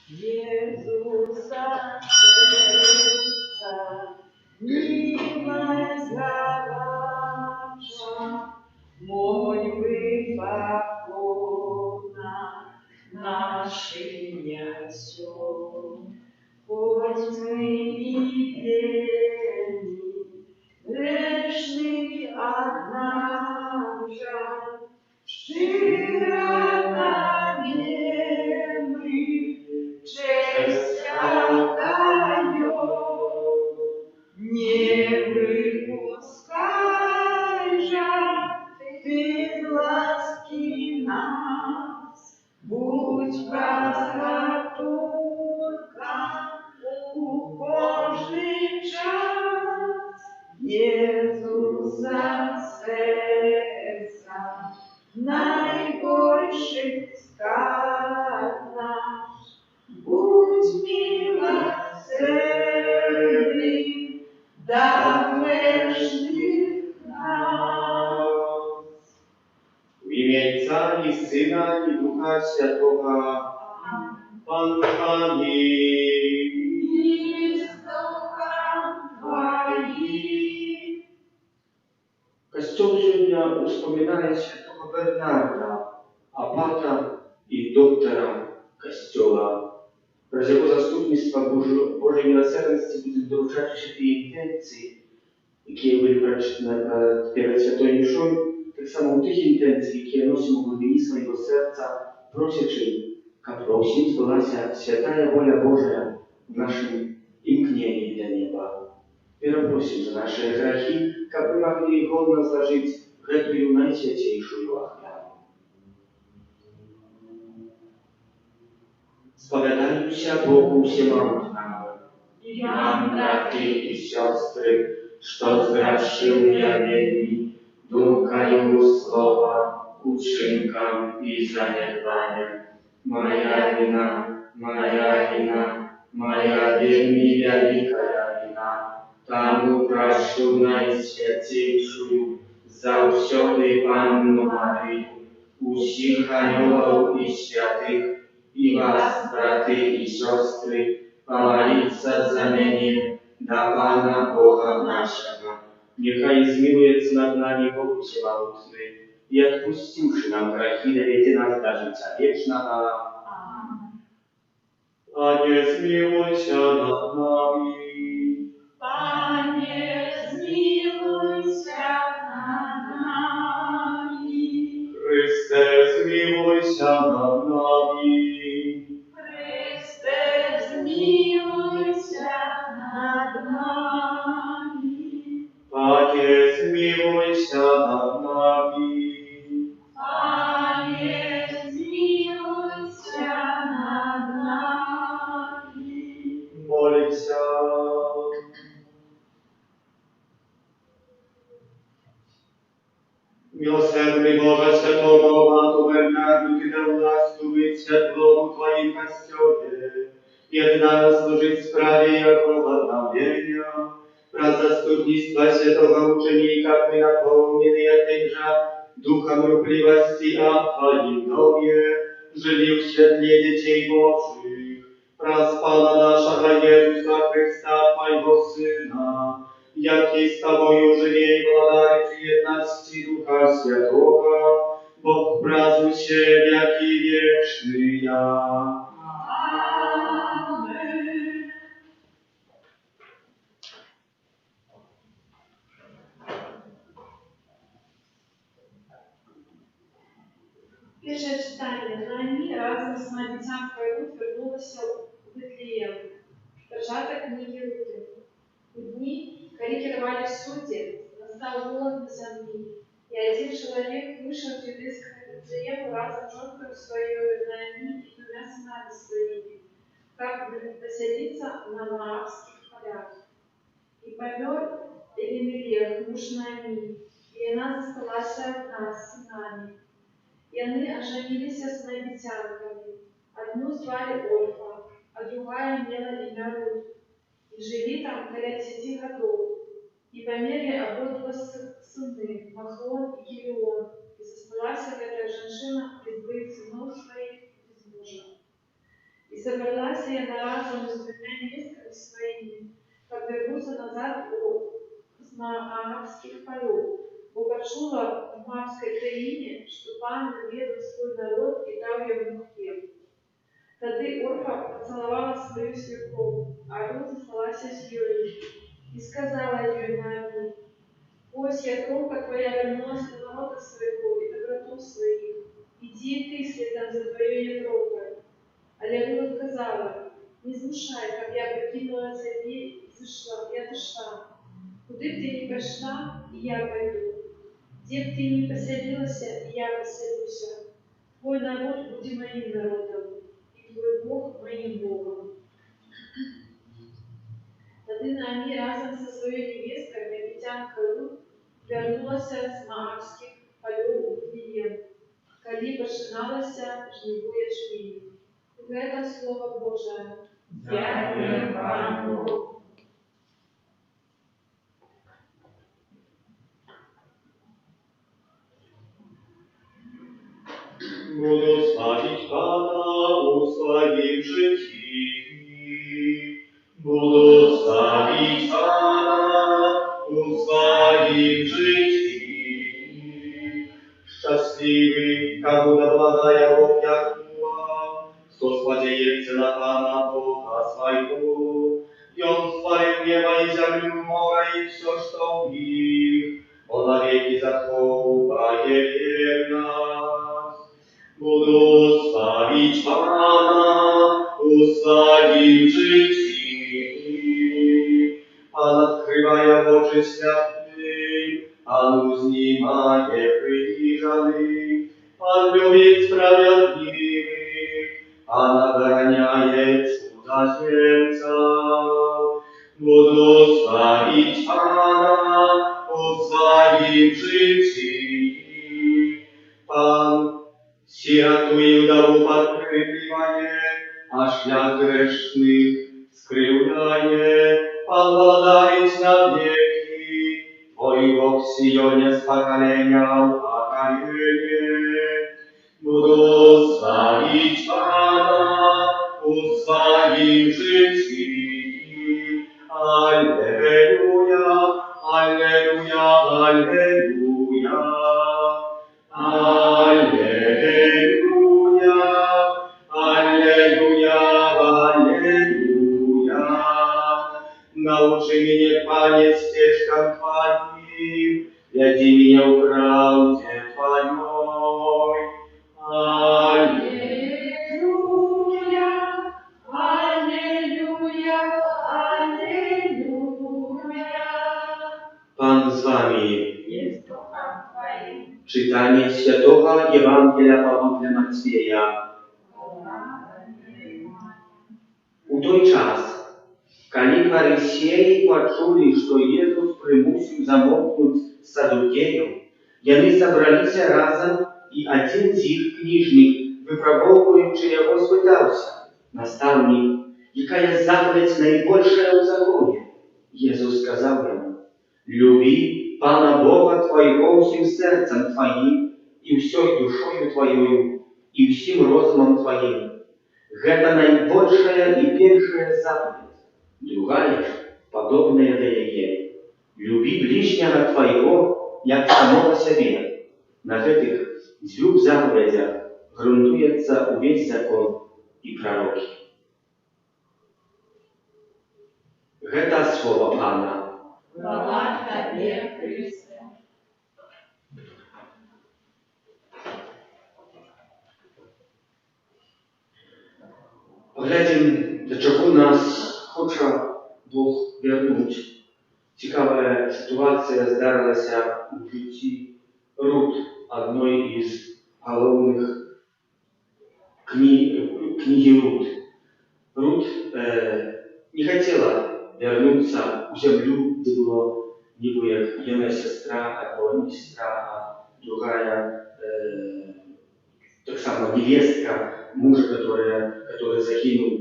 Jezusa serca, miłość zawsze, молитвы покорна нашим несем. Хоть мы и бедны, грешны однажды, щиротами мы честь отдаем. Не выпускай же ты из ласки нас, будь простотурка у Божий час. Jezusa serca, najgorszy skarb nasz, будь милосердный до грешных нас. W imię Ojca i Syna i Ducha Świętego. Pan z Wami. I z duchem Twoim. Kościół сегодня вспоминает святого Бернарда, аббата и доктора Kościoła. Przez jego zastupnictwa Bożej Miłosierności будем dorучать все те интенции, которые были прочитаны перед Святой Мишой, так само у тех интенций, которые носим в глубине своего сердца, просячи, как просим, сбылась святая воля Божия в нашем имкнении для неба. Перепросим за наши грехи, как мы могли годно сложить эту наисвятейшую охрану. Spowiadajcie Bogu всемогущему, и вам, братья и сестры, что сгрешил я вельми, думкою слова, учинком и занедбанием. Моя вина, моя вельми великая вина. Тому прошу наисвятейшую, завсёды Панну Марию, усіх анёлов и святых, и вас, браты и сестры, помолиться за меня до Пана Бога нашего. Нехай измилуется над нами Бог Всемогущий, и отпустивши нам грехи, доведи нас до життя вечного. Пане, смилуйся над нами. Пане, змилуйся над нами. Христе, смилуйся над нами. Христе, змилуйся над нами. Пане, смилуйся над нами. Пане, змилуйся над нами. Молимся. Милосердный Боже, святому аббату Бернарду, Ты дал власть быть светлому в Твоим костеле, и одна служить справе и обновления. Про заступництво святого ученика мы наполнены этим же духом рухливости о Твоим доме, жили в светле детей Божьих. Проспала нашего Иисуса Христа, Твоего Сына, який з тобою живе і владає в єдності Духа Святого, Бог празднує веки вечные. Amen. Перше читання. Ноемі разом з младенцямкою Рут вернулася у Вифлеєм, держати книги Рути. У дни, коли кировали судьи, настал голод на земле, и один человек вышел в еврейское Вифлеем разом с женкой своей Ноемі и двумя сынами своими, как поселиться на Моавских полях. И помер Элимелех, муж Ноемі, и она засталась одна с сынами. И они оженились с моавитянками. Одну звали Ольга, а другая имела имя Рут. И жили там около 10 годов. И померли ободва сыны, Махлон и Гелион. И засталась эта женщина без двоих сынов своих без мужа. И собралась она разом с двумя невестками своими, как вернуться назад с Моавских полей. Бо почула в Моавской краине, что Пан наведал свой народ и дал ему хлеб. Тады Орфа поцеловала свою свекровь, а Рут осталась с Юлей. И сказала ей Наоми: «Ось тронка твоя вернулась на народа своего и доброту своих. Иди и ты следом за твоей тронкой». Але Рут сказала: «Не знушай, как я покинула тебе и отошла. Куда б ты ни пошла, и я пойду. Где б ты ни поселилась, и я поселюся. Твой народ будет моим народом, и твой Бог моим Богом». Тады Наоми разом со своей невесткой, египтянкой Рут, вернулась с Моавских полей у Вифлеем, коли пожиналася жниву ячмінь. Это Слово Божие. Дякую Пану. Буду славить Пана у своїм житті. Буду славить Пана у своїм житті. Щасливий, кому доблагая Бог Якова, кто сподеется на Пана Бога своего. И Он створил небо и землю, море и все, что в них. Он навеки заховает верность. Буду славить Пана у своим житті. Пан открывая очи святым, Пан узнимает прижанных, Пан любит справедливых, Пан обороняет чудотворцев. Буду славить Пана у своим житті. Пан сироту и вдову подкрепливает, а шлях грешных скривляет. Пан владарит на веки, Твой Бог в Сионе с поколения в поколение. Буду славить Пана у своим житті. Аллилуйя, аллилуйя, аллилуйя. Аллилуйя, аллилуйя, аллилуйя. Научи меня, Пане, стежкам Твоим, веди меня в правде Твоей. Аллилуйя, аллилуйя, аллилуйя. Пан з вами. Jest Duchem Twoim. Czytanie Świętego Ewangelia Pawła Matwieja. У той час, коли фарисеи почули, что Иисус примусил замолкнуть садукеев, они собрались разом, и один из их книжник, выпробовывающий его, спытался: «Наставник, какая заповедь наибольшая в законе?» Иисус сказал ему: «Люби Пана Бога твоего всем сердцем твоим, и всей душою твоей, и всем разумом твоим. Это наибольшая и первая заповедь. Другая же, подобная ей. Люби ближнего твоего, як самого себе». На этих двух заповедях грунтуется весь закон и пророки. Это слово Пана. Хвала Тебе, Христе. Поглядім, до чого нас хоче Бог вернути. Цікава ситуація здарилася у житті Рут, одної із головних книги Рут. Рут не хотела вернуться в землю, где была ніби як єдна сестра, або не сестра, а другая, так само невестка мужа, который загинул,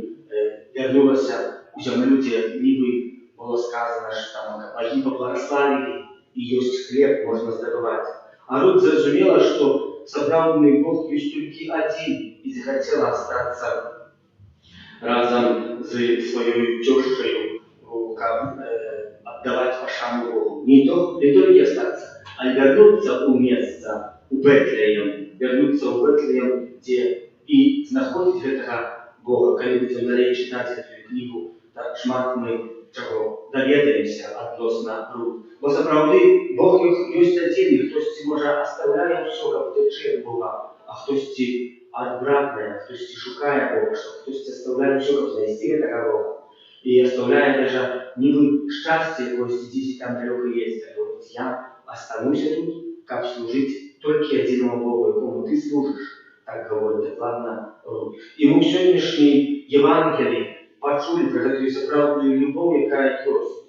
вернулась в землю, где ніби было сказано, что там боги поблагословили, и есть хлеб, можно здобывать. А Рут зрозумела, что собранный Бог есть только один, и захотела остаться разом з своєю тещою, отдавать пошану Богу. Не только остаться, а вернуться у места, у Бетлеем, вернуться у Бетлеем, где и знаходить этого Бога. Когда будем далее читать эту книгу, так шмат мы чего доведаемся относно Рут. Бо заправді Бог есть один, и хтось може оставляє все, как втече от Бога, а хтось отбратне, хтось шукає Бога, что хтось оставляє все, как знайти такого. И оставляя даже ниби счастье, якось здесь там далеко есть, а говорит, я останусь тут, как служить только единому Богу, якому ты служишь, так говорит, ладно, Рут. И мы в сегодняшней Евангелии почули про эту сапраўдную любовь, якая ёсць.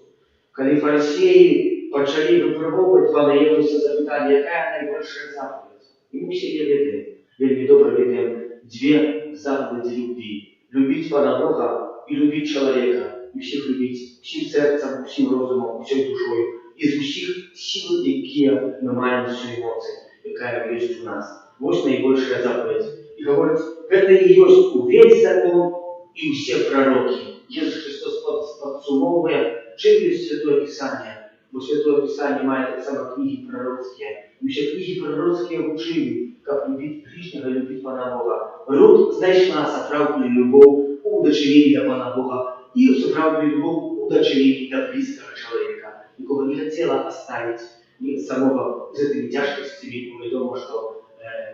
Калі фарисеи пачалі выпрабоўваць пана Jesуса, запыталі, якая найбольшая заповедь. И мы все ведаем, вельмі добра ведаем две заповеди любви. Любить Пана Бога и любить человека. И всех любить всем сердцем, всем разумом, всей душой. Из всех сил, какие мы маем всю эмоции, какая есть у нас. Вот наибольшая заповедь. И говорит, это и есть весь закон и все пророки. Иисус Христос подсумовывая, читает Святое Писание. Бо Святое Писание мает так само книги пророцкие. И все книги пророцкие учили, как любить ближнего, любить Пана Бога. Рут знайшла сапраўдную любовь у дочерей до Пана Бога и сапраўдную любовь у дочерей до близкого человека, никого не хотела оставить ни самого с этими тяжкостями. Мы думаем, что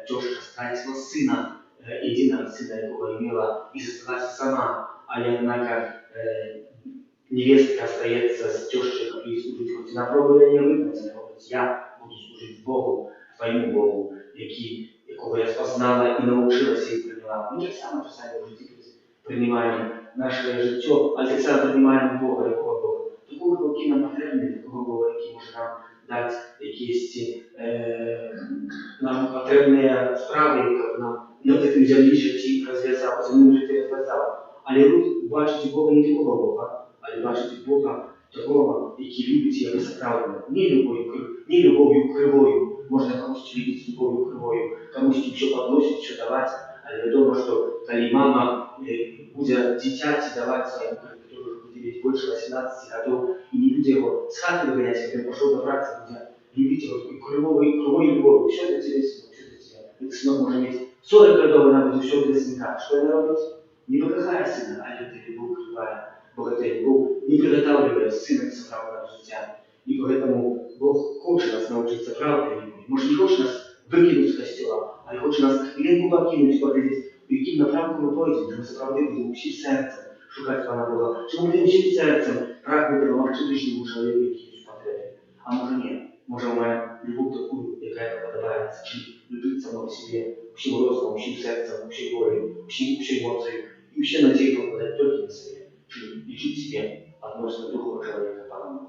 тёжка стратила сына, единого сына, якого имела, и осталась сама, а однако невестка остается с тёжкой, как ей служить, хоть на пробование выгнать, хоть я буду служить Богу, твоему Богу, якого я спознала и научилась и приняла. Мы так само часами в житті принимаем наше життя, а так само принимаем Бога, якого Бога. Такого, який нам потрібний, такого Бога, який може нам дати якісь нам потрібні справи, як нам на такому землі житті розв'язав, земному житті розв'язав. Але Рут бачить Бога не такого Бога, але бачить Бога такого, який любить його справедливо. Не любов'ю кривою. Можна комусь любить любов'ю кривою, комусь все подносить, все давать. Але я думаю, что коли мама будет дитяти давать своему, который будет иметь больше 18 годов, и не будет его с хаты выгонять, когда он пошел добраться, будет любить его кривой любовью. Все для тебя, сынок, все для тебя. Этот сынок может иметь 40 годов, она будет все для сынка. Что она робит? Не покахая сына, а это любовь кривая. Бог это любовь не приготавливает сына к справедливому життя. И поэтому Бог хочет нас научиться правдой любви. Может, не хочет нас выкинуть с костела, а хочет нас клетку покинуть, поглядеть, в яким напрямку ми пойдемо, що ми справді будемо всім серцем шукати Пана Бога, що ми будемо всім серцем прагнути допомогти ближньому чоловіку, який є в потребі. А може ні, може ми маємо любов таку, яка нам подобається, чи любити самого себе, всім розумом, всім серцем, всій волею, всій емоцією, і всі надії покладати тільки на себе, чи лічити себе відносно другого чоловіка, Пана Бога.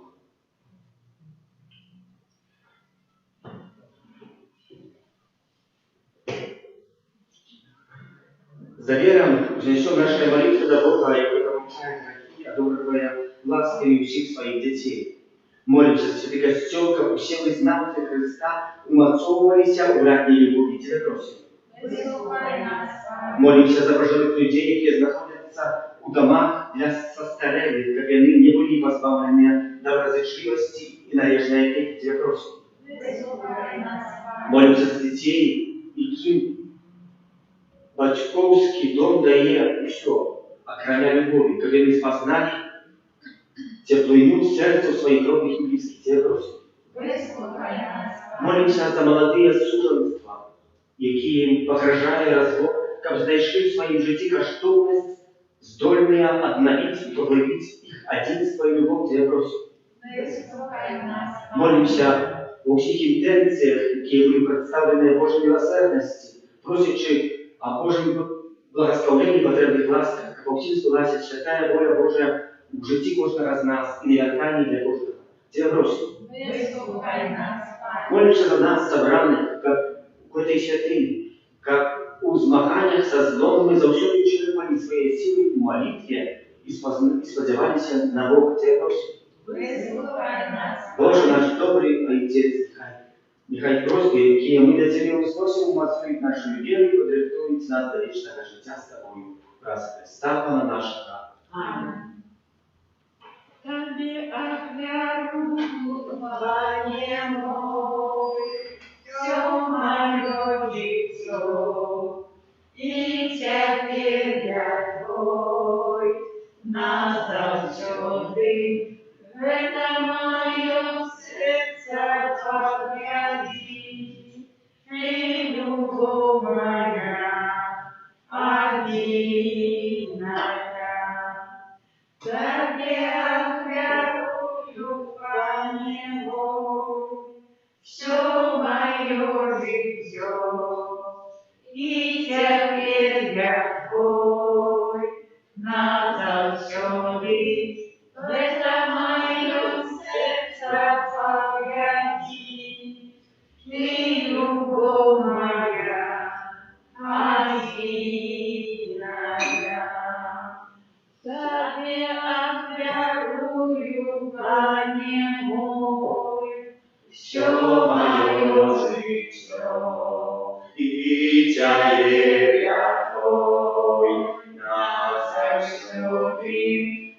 За вером вознесем наши молитвы до Бога, и получаем такие, одобривая ласками всех своих детей. Молимся за святый костел, как все вы знамя Христа умацовывались у братней любви. Тебя просим. Молимся за пожилых людей, которые находятся у домах для состарелых, как они не были позбавлены доброзычливости и нарежной опеки. Тебя просим. Молимся за детей, яким батьковский дом дає все, окромя любови, как они спознали теплыню сердцу своих родных и близких. Тебя просим. Молимся за молодые суженства, які, погрожая развод, как знайшли в своем житті коштовность, здольные обновить и поглубить их одинство и любовь. Тебя просим. Молимся о всех интенциях, які были представлены Божьей милосердности, просячи о Божьем благословении, потребных ласках, как во всем сбылась святая воля Божия в житті кожного з нас і невертанні для кожного. Тебя просим. Молимся за нас, собранных, как в этой святыне, как у змаганиях со злом мы завсёды черпали свои силы в молитве и сподевались на Бога. Тебя просим. Боже наш добрый Отец, Niechaj prośby, jakie my do Ciebie usłyszą, umacniują naszą wierę i podryptują nas do wiecznego życia z Tobą. Wraz Chrysta Pana naszego. Amen. Tobie ofiaruję, Panie mój, всё мое житье, и теперь Твой назавсёды. Это мое сердце погряди, и любовь моя одинная. Тебе офиарую, Пане мой, всё мое житье, и теперь я Твой назавсёды. В это мое сердце погряди, и любовь моя одинная. Тебе офиарую, Пане мой, всё мое житье, И теперь я Твой назавсёды.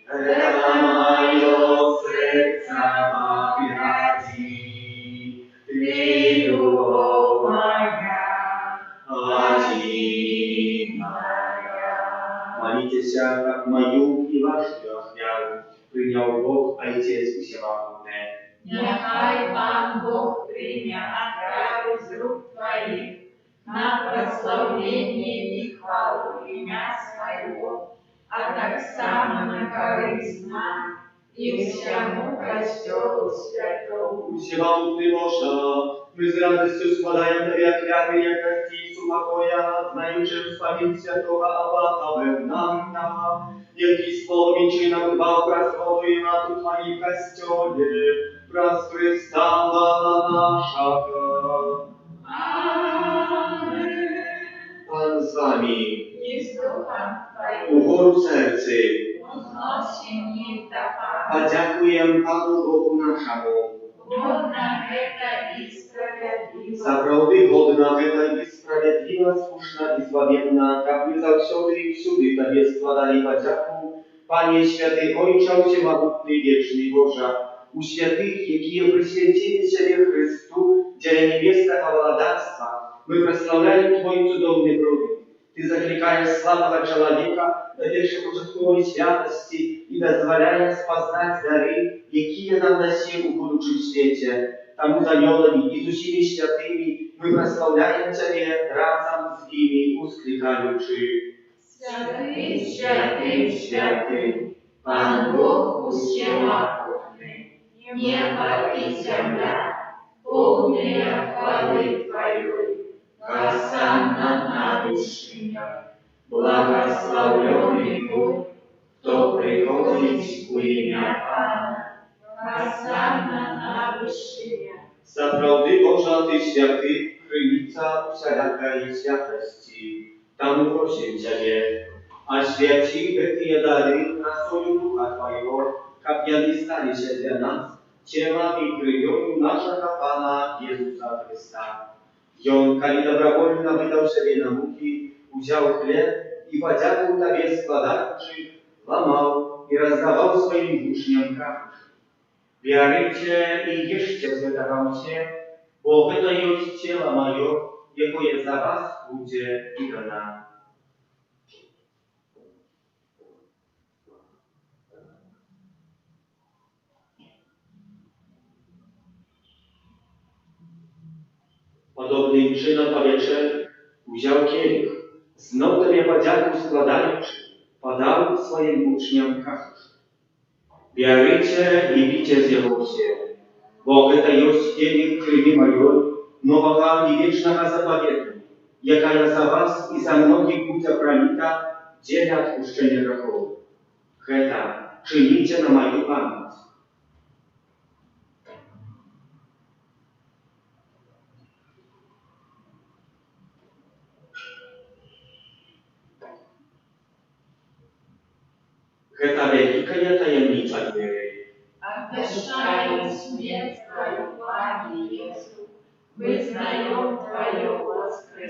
Это мое сердце погряди, Ты любовь моя одинная. Молитесь, как мою и вашу офиару принял Бог, Отец Всемогущий. Нехай Пан Бог прийме офиару из рук Твоих на прославление и хвалу имя Своего, а так само на корысть нам и всему костелу святому. Всемогущий Боже, мы с радостью складаем Тебе оклятвы, яко стицу покоя, знаючи вспомин святого Аббата Бернарда, який словом и чином дбал про свою мату Твоей костеле, про Христа нашего. Amen. Pan z Wami, I z duchem Twoim ugoru sercy, uznosi mnie do Pana. podziękuję Panu Bogu naszemu. Godna это и справедливо. Zapravdy godna, гэта i sprawiedliwa, słuszna i zbawienna, jak my zawsiody i wsiudy Tobie składali podzięku, Panie Święty Ojcze Wszechmogutny, Wieczny Boże, u świętych, jakie przyświęcili siebie Chrystu, dziele niebiesnego władactwa, my прославляем Твой cudowny produkt. Ty zaklikaешь слабого человека до pierwszopочатковой святости и дозволяешь познать дары, какие нам на силу в будущем свете. Тому с анgelами и душами святыми мы прославляем Тебе разом с ними, ускликаючи. Святый, святый, святый, Пан Бог всемогутный, небо и земля, полные хвалы Твоей. Хосанна на вышинах, благословенный Бог, кто приходит в имя Пана. Хосанна на вышинах. Zapravdy Boża Ty święty, krynica wszelakej świętości. Tam proszę Ciebie, a święci Ty dary na swoją ducha Twojego, jak oni stali się dla nas, ciała i krwią naszego Pana Jezusa Chrysta. I On, kiedy dobrowolnie wydał siebie na muki, wziął chleb i podziękował Tobie składający, łamał i rozdawał swoim uczniom kapusz. Wierujcie i jeszcie zgotowajcie, bo wydając ciała moje, jako je za was będzie wydana. Podobnym czynem po wieczerze wziął kielich, znów Tobie podzięku składając, podał swoim uczniom kapusz. Wierujcie i picie z jego ciała, bo to jest kielich krwi mojej, nowego i wiecznego zapowiedzi, jaka jest za was i za mnogich będzie prolita, dzień odpuszczenia grzechów. Heta czynicie na moją pamięć. Heta wielka tajemnica wiery. Обещаю смерть Твою, Пане Иисус,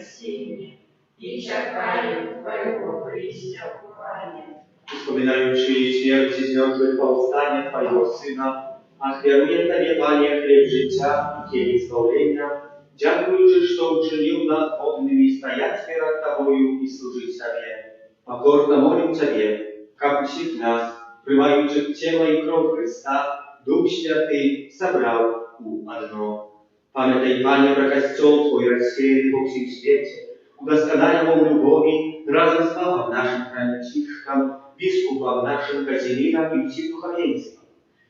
спасение и чекаем Твоего прийścia ufanie. Wspominajući śmierć i związek powstania Twojego Syna, ofiaruję Tobie, Panie, chleb życia i kielich zbawienia, dziękuję, że uczynił nas godnymi stajać przed Tobą i służyć Tobie. Покорно молим Тебе, как всех нас, прямающих тело и кровь Христа, Дух Святый собрал у одно. Памятай, Panie, про костел Твой рассеянный по всем свете, удосконаля его в любови, разом с Папом нашим хранительством, biskupom naszym Kazimierom i всім духовенством.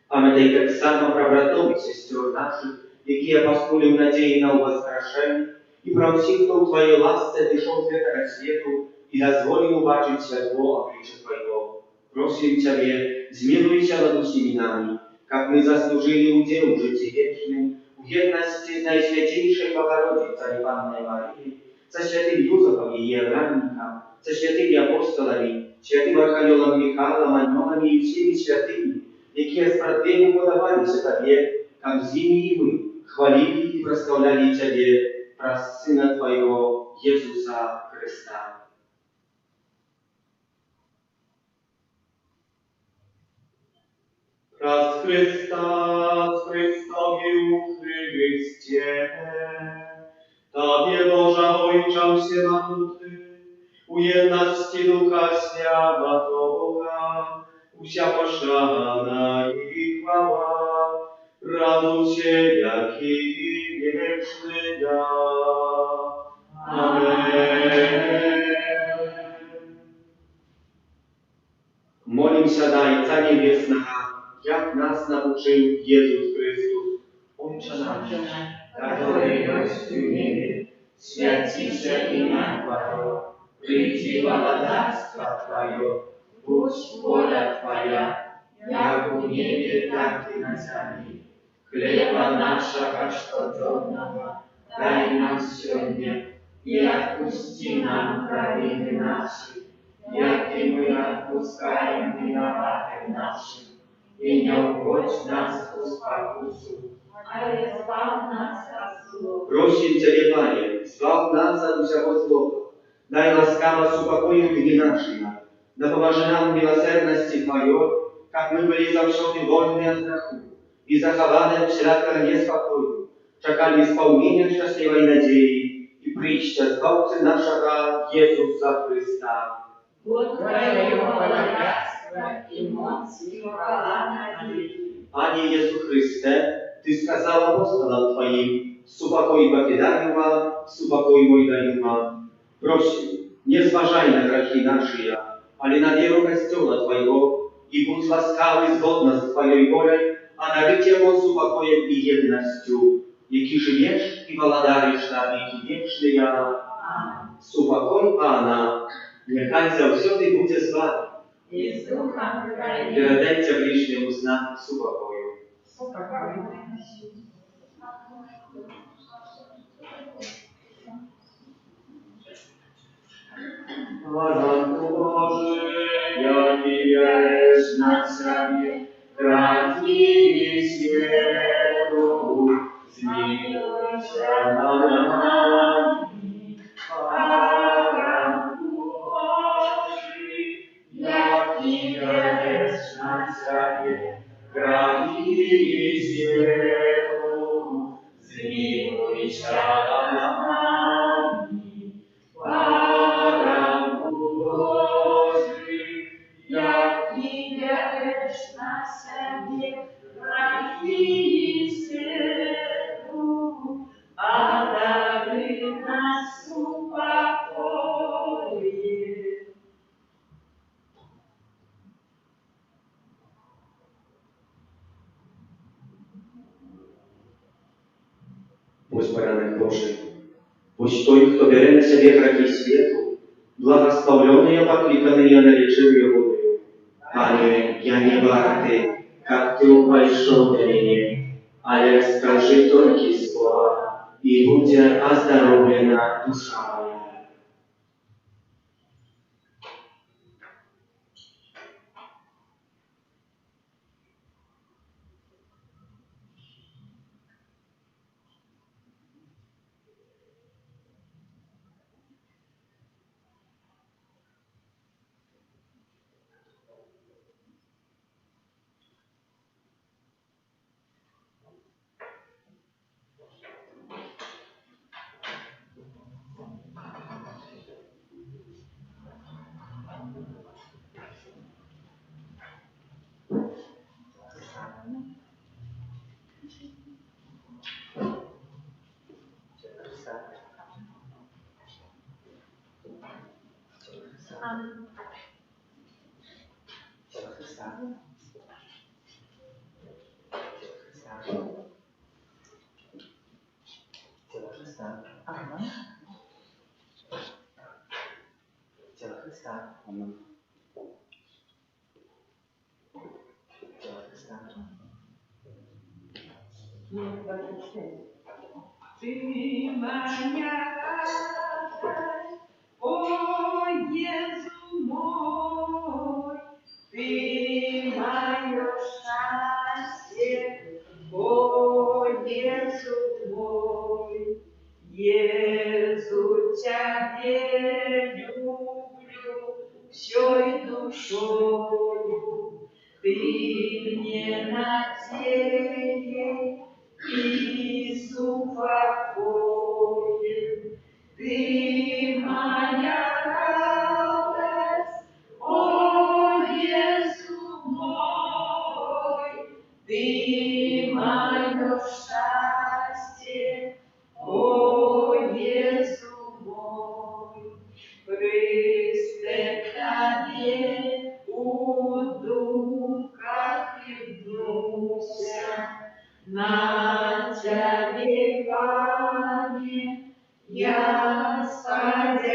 Пам'ятай так само про братов и сестер наших, які апостолі в надії на воскрешення, і про всіх, хто у Твоїй ласці дійшов з этого світу і дозволив убачити світло обличчя Твоего. Просим Тебе, змилуйся над усіми нами, как мы заслужили удел в житті вечним, в єдності з Найсвятейшей Богородицей Панной Марією, со святым Юзефом и Евгеном, со святыми апостолами, святым Архангелом Михаилом, Анёнами и всеми святыми, які справедливо подавалися Тебе, как зими и мы, хвалили и прославляли Тебе, про Сына Твоего, Иисуса Христа. Раз Христа, с Христови у Христе, Tobie Boża Ojczam się maluty, u jedności Ducha Świętego, usia poszana i chwała, razu się jaki wieczny ja. Amen. Молимся до Отца Небесного, jak nas nauczył Jezus Chrystus. Ojcze nasz, который есть в небе, святится имя Твое, приди благодатство Твое, будь воля Твоя, як в небе, так и на земле. Хлеба нашего штодневного дай нам сегодня, и отпусти нам провины наши, як и мы отпускаем виноватым нашим, и не уводь нас в спокусу, ale zbaw nas od zła. Prosím Ciebie, Panie, zbaw nas od всякого злого. Дай ласкаво с упокоем дни наши. Да поможи нам в милосердности Твое, как мы были завсёды вольны от греху и захованы всякого неспокою, чекали исполнения счастливой надеи и притча Збавцы нашего Иисуса Христа. Вот Твое богатство и моц и хвала навеки. Panie Jezu Chryste, Ty skazał apostolom Twoim, supokój покидаем вам, supokój mój daję wam. Prosim, nie zważaj na grzechy nasze, ale na wierę Kościoła Twojego i bądź łaskawy zgodnie z Twojej wolą, a nabyć Jego supokojem i jednością, jaki żyjesz i władarisz na wieki wieczne. Supokój Pana, niechaj zawsze będzie z Wami. I z ducha Twojego. Передайте ближнему знак супокою. Baranku Boży, jaki jest na sobie, trafi światu, zmiłuj się nad nami. Baranku Boży, jaki jest na sobie, trafi światu, zmiłuj się nad nami. Jaki wiesz na sobie, trafi synu, a dary nas upokoi. Будь бaranek Boży, будь той, кто бере на себе грехи свету, благословленный и покликанный и нареченный водою. Panie, ja nie warty, jak Ty upajszą do mnie, ale скажи только słowa i będzie оздоровлена душа moja. Ciała Chrysta. Amen. Ciała Chrysta. Amen. Ciała Chrysta. Ty moja radość, o Jezu mój, Ty moje szczęście, o Jezu mój, Jezu Ciebie lubię всей душою, Ты мне надеешь и супокоен. Ты моя радость, о Иисус мой, Ты мое счастье, о Иисус мой. Христе, Тебе у духа придуся, на Тебе, Пане, я сподяюся.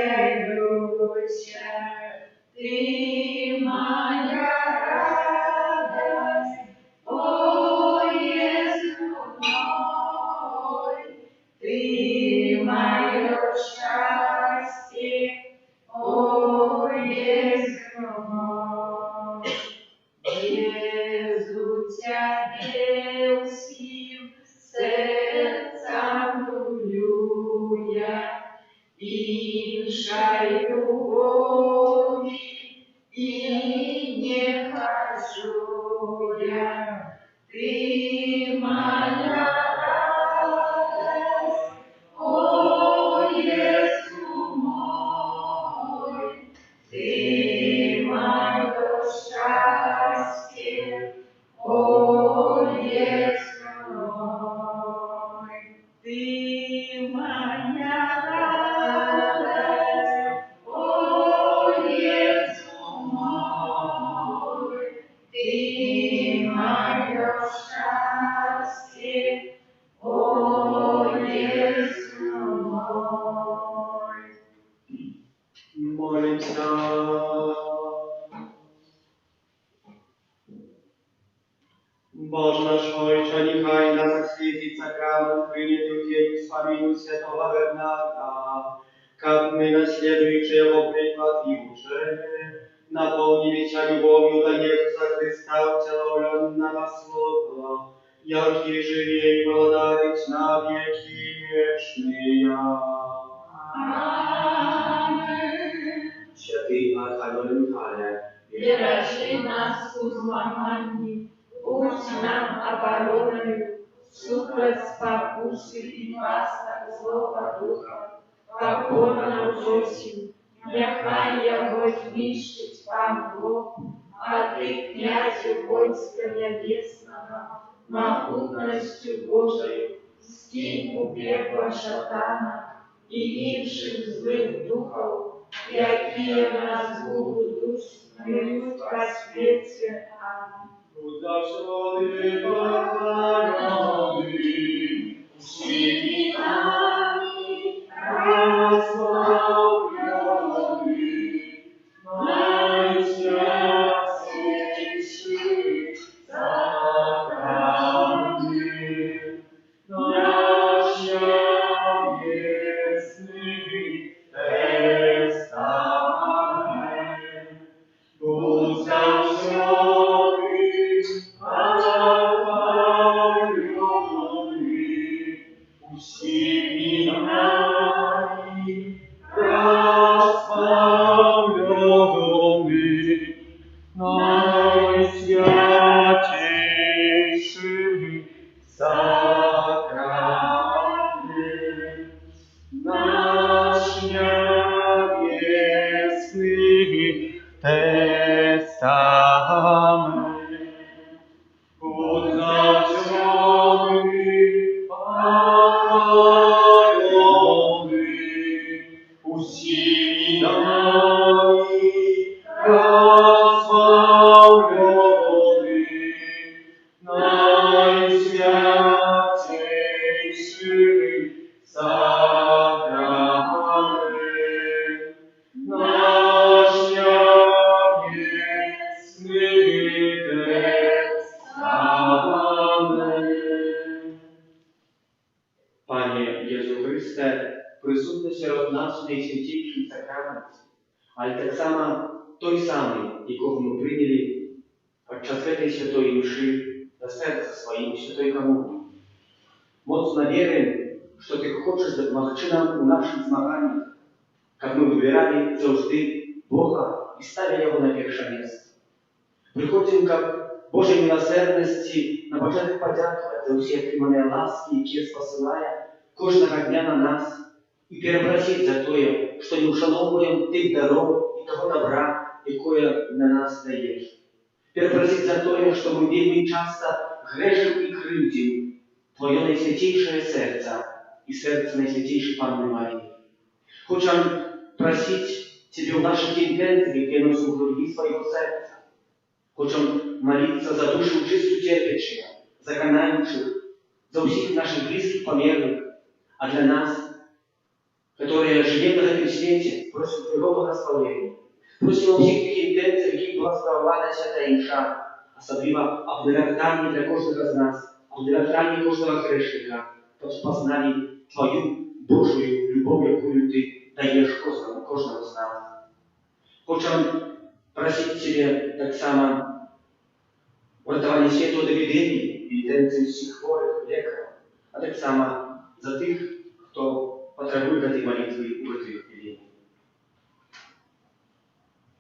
Ты моя радость, о Иисус мой, Ты мое счастье, о Иисус мой. Jezu Ciebie всім серцем люблю я, іншої любові і не хочу я. Ти моя радость, о Иисус мой, Ты мое счастье, о Иисус мой. Ты моя радость, о Иисус мой, Ты мое счастье, о Иисус мой. Молимся. Boże nasz Ojcze, niechaj nas zaświecić sakrament przyjęty w dzień wsławieniu świętego Bernarda, как мы, наследуючи Его приклад и учение, наполнили Тебя любовью до Иисуса Христа, втеловленного Слова, яркие живее и благодарить на веки вечные. Amen. Święty Archanioł Michale, Бережи нас у зламанні, будь нам обороною, супроть спокуси і пасток злого духа, покорно просим, нехай його знищить вам Бог, а Ты, князю войска небесного, могутностью Божией, скинь у пекла шатана и інших злых духов, какие нас будут душ минут во свете. Аминь. Удачный покаянный, всеми нами прославленный, наисвятейший сакрамент, наш небесный тестамент. Будь завсёды охранённый, усеми нами прославленный, наисвятейший сакрамент, наш небесный тестамент. Будь завсёды охранённый, усеми нами прославленный, найсвятейший сакрамент, але так само той самий, якого ми прийняли під час этой святой миши до серця своїм святой комунії. Моцно віримо, що ти хочеш допомогти нам у наших змаганнях, як ми вибирали завжди Бога і ставили Його на перше місце. Приходимо к Божій милосердності на початок подякувати за всі отримані ласки, які спосилає кожного дня на нас, і перепросити за те, що не ушановуємо тих даров і того добра, яке на нас даєш. Перепросити за те, що ми вельми часто грешимо і кривдимо Твоє найсвятейшее серце і серце найсвятейшей Панни Марії. Хочемо просити Тебе в наших інтенціях, де носимо глибі свого серця. Хочемо молитися за душу чисту терпящих, за канающих, за всіх наших близких померлых, а для нас, которые живем на этом свете, просим Твоего благословения. Просим во всіх тих інтенціях, які благословила Свята Іша, особливо обдарування для кожного з нас, обдарування кожного грешника, щоб познали Твою Божию любов, яку Ти даєш кожному з нас. Хочемо просити Тебе так само врятування світу від епідемії, інтенції всіх хворих, лікарів, а так само за тих, хто потребует этой молитвы у этой епидемии.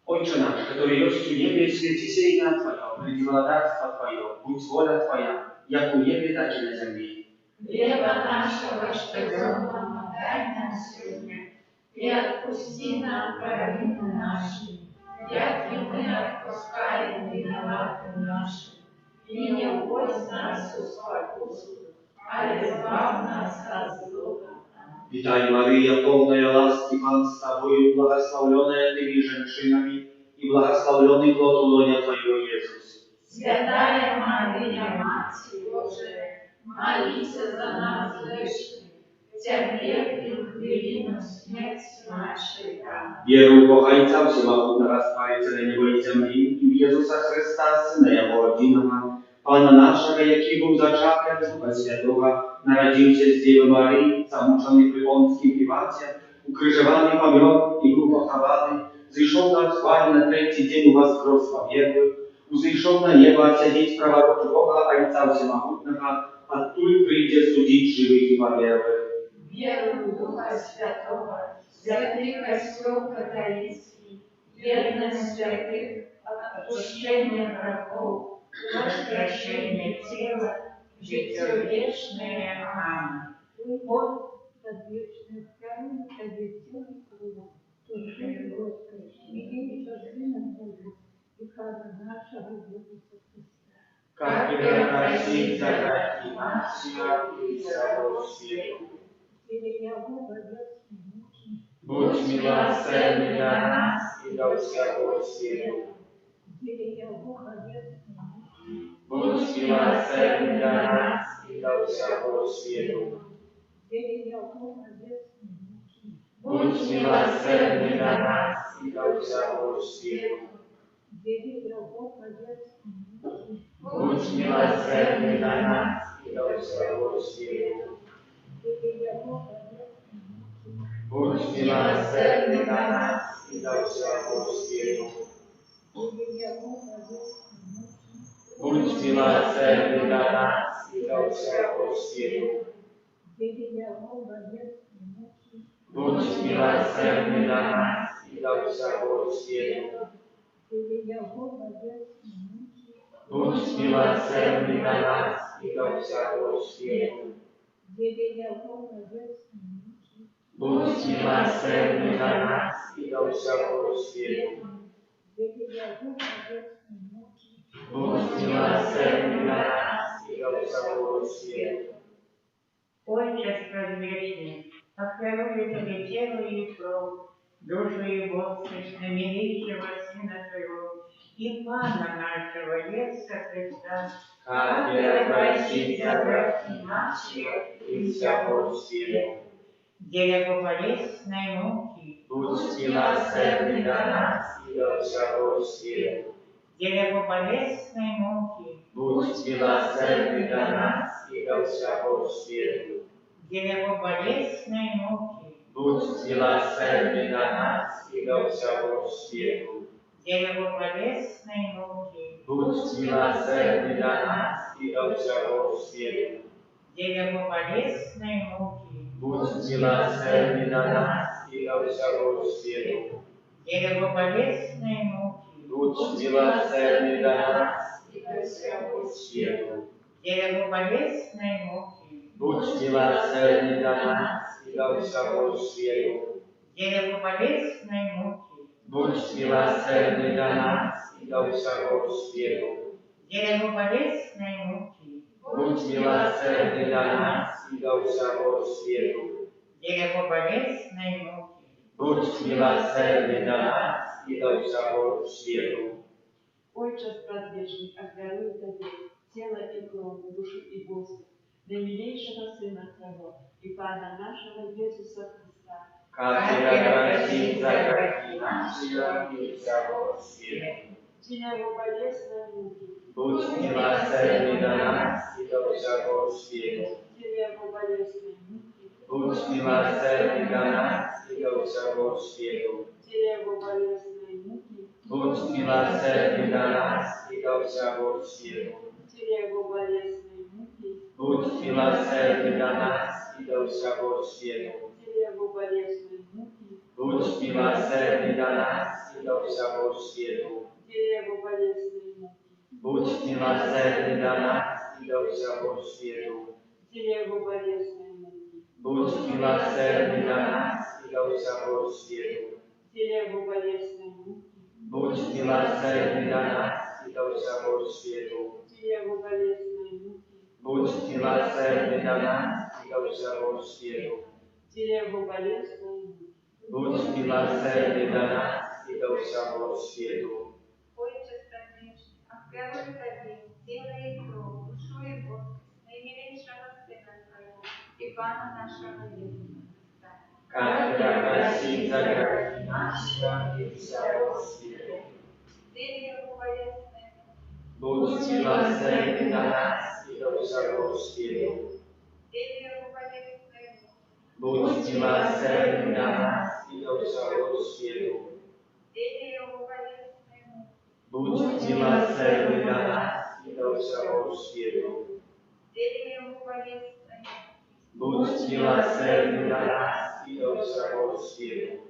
Отче наш, который есть в небе, светится имя Твое, приди владарство Твое, будь воля Твоя, як у небе, так и на земле. Хлеба нашего, что нам дай нам сегодня, и отпусти нам провины наши, як и мы отпускаем виноватым нашим, и не вводь нас в искушение, а избавь нас от злого. Витай, Мария, полная ласки, Пан с Тобою, благословленная Ты и женщинами, и благословленный плод лона Твоего, Иисус. Святая Мария, Мать Божия, молись за нас грешных, теперь и в хвилину смерти нашей. Аминь. Веру в Бога Отца Всемогутного, Створителя неба и земли, и в Иисуса Христа, Сына Его Единого, Пана нашего, який був зачатий от Духа Святого, народився з Діви Марії, замучений при Понтській Пілаті, укрижований, помер і був похований, зійшов до Отца на третій день воскрес во віру, узійшов на небо, сидить праворуч Бога Отца Всемогутного, оттуль прийде судить живих і померлих. Верую в Духа Святого, святый костел католический, верность святых, отпущение грехов, возвращение тела, житие вечное. Аминь. Вот подвечную храму, обетованную кровью, служили воскресение, и Сына Божия, и Христа нашего Иисуса Христа. Как перепросить за грехи наши и всего света. Или я Бога ясный мученик, Будь милосердный для нас и до всего света. или я Бога ясный мученик, Будь милосердный для нас и до всего света. или я Бога ясный мученик, Будь милосердный для нас и до всего света. или я Бога ясный мученик, Будь милосердный для нас и до всего света. или я Бога ясный мученик, Будь милосердный для нас и до всего света. или я Бога ясный мученик, Будь милосердный для нас и до всего света. или я Бога ясный мученик, Будь милосердный для нас и до всего света. или я Бога ясный мученик, Будь милосердный для нас и до всего света. или я Бога ясный мученик, Будь милосердный для нас и до всего света. или я Бога ясный мученик, Будь милосердный для нас и до всего света. Отче предвечный, охраняй Тебе тело и кровь, душу и воскресный милейшего Сына Твоего и Пана нашего Иисуса Христа, Как перепросить за грехи наши и всего света. где Его болезненной муки, Будь милосердный для нас и до всего света. где Его болезненной муки, Будь милосердный для нас и до всего света. где Его болезненной муки, Будь милосердный до нас и до всего света. Дерево болезной муки, Будь милосердный до нас и до всего света. дерево болезной муки, Будь милосердный до нас и до всего света. дерево болезной муки, Будь милосердный до нас и до всего света. дерево болезной муки, Будь милосердный до нас и до всего света. дерево болезной муки, Будь милосердный до нас и до всего света. дерево болезной муки, Будь милосердный до нас и до всего света. дерево болезной муки, Будь милосердный до нас и до всего света. Отче предвечный, одарую Тебе тело и кровь, душу и воздух, наимилейшего Сына Твоего и Пана нашего Иисуса Христа, Как прекратить за грехи наши и всего света. дерево болезной муки, Будь милосердный до нас и до всего света. дерево болезной муки, Будь милосердный до нас и до всего света. дерево болезной муки, Будь милосердный до нас и до всего света. дерево болезной муки, Будь милосердный до нас и до всего света. дерево болезной муки, Будь милосердный до нас и до всего света. дерево болезной муки, Будь милосердный до нас и до всего света. дерево болезной муки, Будь милосердный до нас и до всего света. дерево болезной муки, Будь милосердный до нас и до всего света. дерево болезной муки, Будь милосердный до нас и до всего света. дерево болезной муки. Будь милосердный до нас и до всего света. Отче предвечный, одарую Тебе тело и кровь, душу и воздух, наимилейшего Сына Твоего и Пана нашего Иисуса Христа. Как прекратить за грехи наши и всего света. Дерево болезной муки, Будь милосердный до нас и до всего света. дерево болезной муки, Будь милосердный до нас и до всего света. дерево болезной муки, Будь милосердный до нас и до всего света. дерево болезной муки, Будь милосердный до нас и до всего света.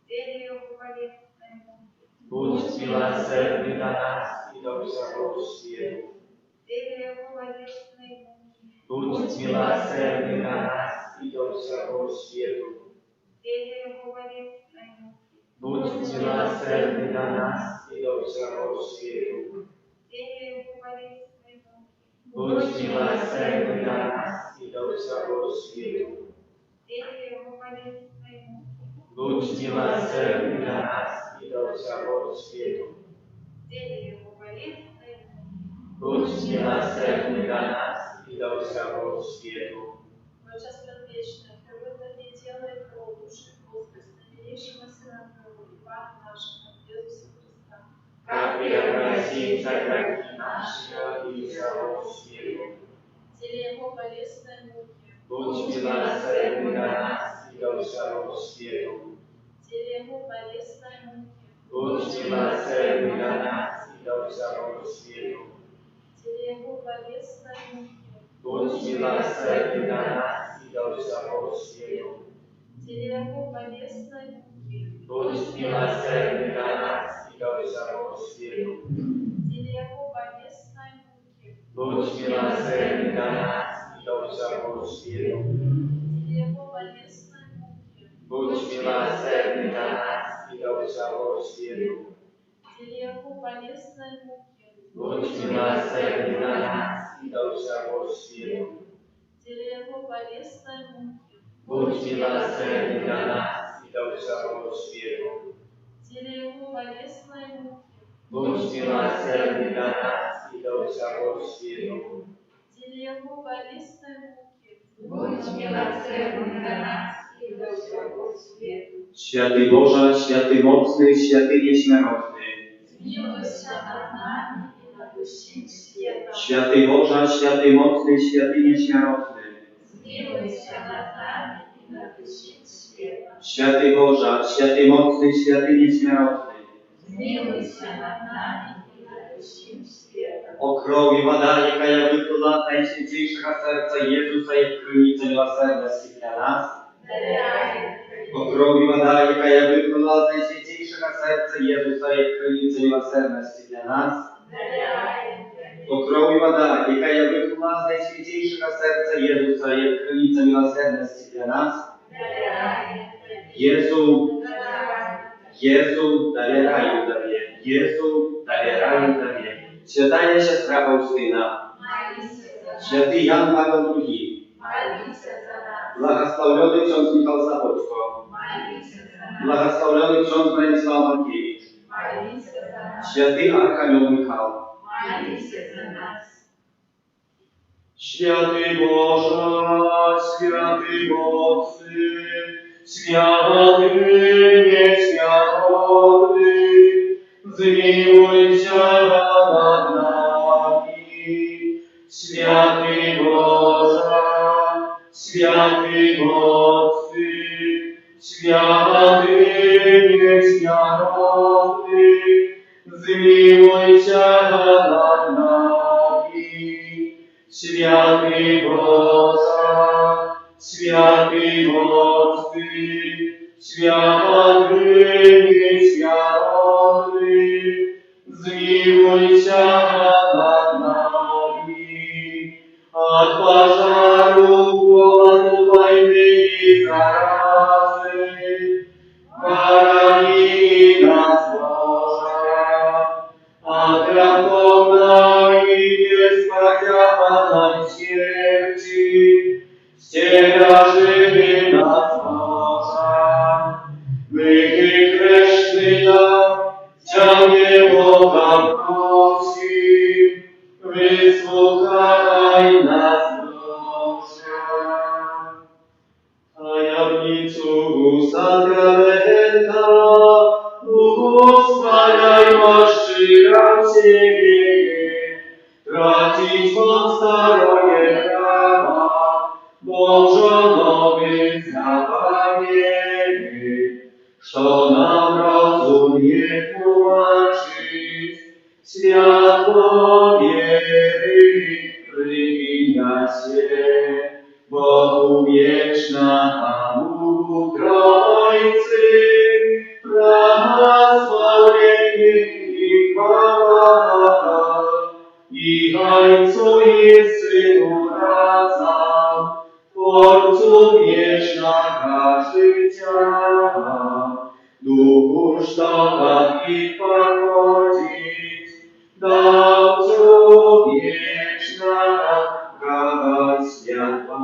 дерево болезной муки, Будь милосердный до нас и до всего света. дерево болезной муки, Будь милосердный до нас и до всего света. дерево болезной муки, Будь милосердный до нас и до всего света. дерево болезной муки, Будь милосердный до нас и до всего света. дерево болезной муки, Будь милосердный до нас и до всего света. дерево болезной муки. Будь милосердный до нас и до всего света. Отче предвечный, одарую Тебе тело и кровь, душу и воздух, наимилейшего Сына Твоего и Пана нашего Иисуса Христа, Как прекратить за грехи наши и всего света. дерево болезной муки, Будь милосердный до нас и до всего света. дерево болезной муки, Будь милосердный до нас и до всего света. дерево болезной муки, Будь милосердный до нас и до всего света. дерево болезной муки, Будь милосердный до нас и до всего света. дерево болезной муки, Будь милосердный до нас и до всего света. дерево болезной муки, Будь милосердный до нас и до всего света. дерево болезной муки, Будь милосердный до нас и до всего света. дерево болезной муки, Будь милосердный до нас и до всего света. дерево болезной муки, Будь милосердный до нас и до всего света. дерево болезной муки, Будь милосердный до нас и до всего света. Święty Boże, święty mocny, święty nieśmiertelny. Zmiłuj się nad nami i nad wszystkim światem. Święty Boże, święty mocny, święty nieśmiertelny. Zmiłuj się nad nami i nad wszystkim światem. Święty Boże, święty mocny, święty nieśmiertelny, Zmiłuj się nad nami i nad wszystkim światem. o kрови вода, якая выплыла от Najświętейшего сердца Иисуса и крыница милосердности для нас. О крови вода, якая выплыла от Najświętейшего сердца Иисуса и крыница милосердности для нас. О крови вода, якая выплыла от Najświętейшего сердца Иисуса и крыница милосердности для нас. Jezu, dowierają Tobie. Jezu, dowierają Tobie. Święta siostra Faustyna, święty Jan Paweł II, błogosławiony ksiądz Michał Zaboczko, błogosławiony ksiądz Bronisław Markiewicz, święty Archanioł Michał, święty Boże, święty mocny, święty nieśmiertelny, zmiłuj się nad nami. Święty Boże, święty mocny, święty nieśmiertelny, zmiłuj się nad nami. Święty Boże, święty mocny, święty nieśmiertelny, zmiłuj się nad nami. Od pożaru, głodu, wojny i zarazy, chroni nas Boże, od ratunku i niespodziewanej śmierci, ścieraży nas Boże. My grzeszny Ciebie Boga prosi, wysłuchaj nas Boże. Tajemnicu sakramenta, błogosławiaj oszczędzam Ciebie, tracić moc staroje prawa, Bożonowy zapamięty, co nam rozum nie tłumaczyć, światło wiery wywija się, Bogu wieczna, a Bogu Trójcy, błogosławieni i chwała, i Ojcu i Synu razem, Twórcu wiecznego życia, Duchu sztokach pochodzić, Dawcu wiecznego światła.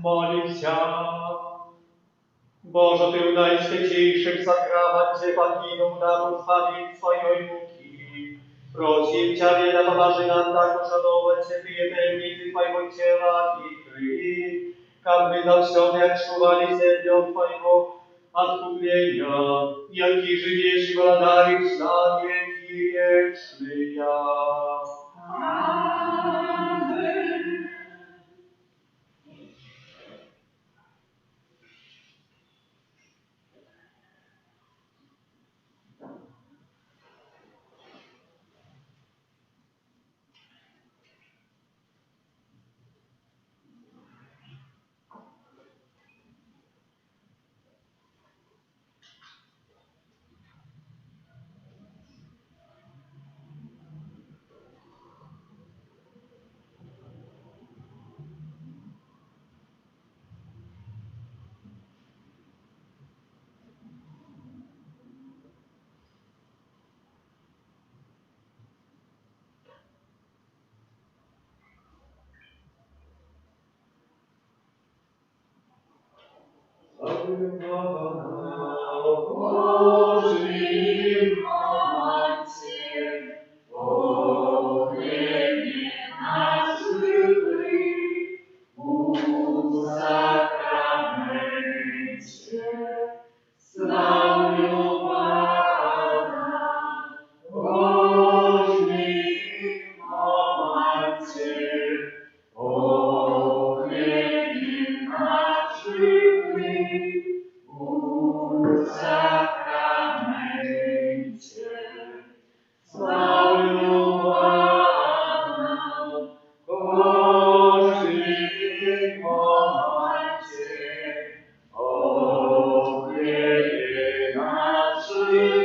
Молимся. Boże, Ty w najświętniejszym sakramencie покинул нам усадить Своей руки. Просим Ciebie, да поможи нам так ушановать святые таемницы Твоего тела и крви, как мы завсёды отчувались днем Твоего откупления, яки живешь и владаришь на веки вечные. Ty